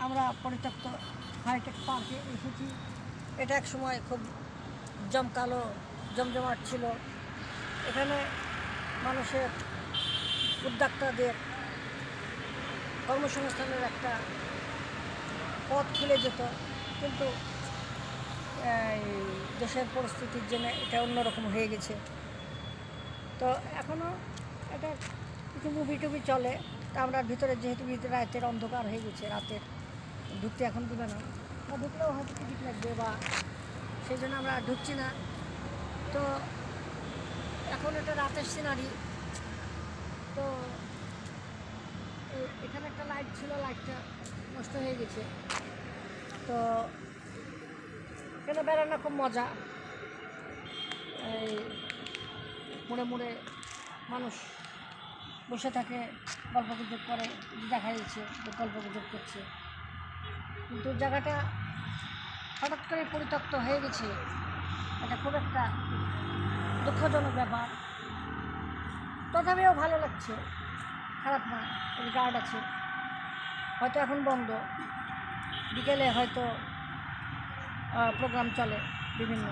আমরা পরিত্যক্ত হাইটেক পার্কে এসেছি। এটা এক সময় খুব জমজমাট ছিল। এখানে মানুষের উদ্যোক্তাদের কর্মসংস্থানের একটা পথ খুলে যেত, কিন্তু এই দেশের পরিস্থিতির জন্য এটা অন্যরকম হয়ে গেছে। তো এখনও এটা কিছু মুভি টুভি চলে, তা আমরা ভিতরে যেহেতু রাতের অন্ধকার হয়ে গেছে, রাতের ঢুকতে এখন দিবে না, বা ঢুকলেও হয়তো টিকিট লাগবে, বা সেই জন্য আমরা ঢুকছি না। তো এখন এটা রাতের সিনারি। তো এখানে একটা লাইট ছিল, লাইটটা নষ্ট হয়ে গেছে। তো এখানে বেড়ানো খুব মজা। এই মোড়ে মানুষ বসে থাকে, গল্পগুজব করে, দেখা যাচ্ছে গল্পগুজব করছে। কিন্তু জায়গাটা হঠাৎ করে পরিত্যক্ত হয়ে গেছে, এটা খুব একটা দুঃখজনক ব্যাপার। তথাপিও ভালো লাগছে, খারাপ না। গার্ড আছে, হয়তো এখন বন্ধ, বিকেলে হয়তো প্রোগ্রাম চলে বিভিন্ন।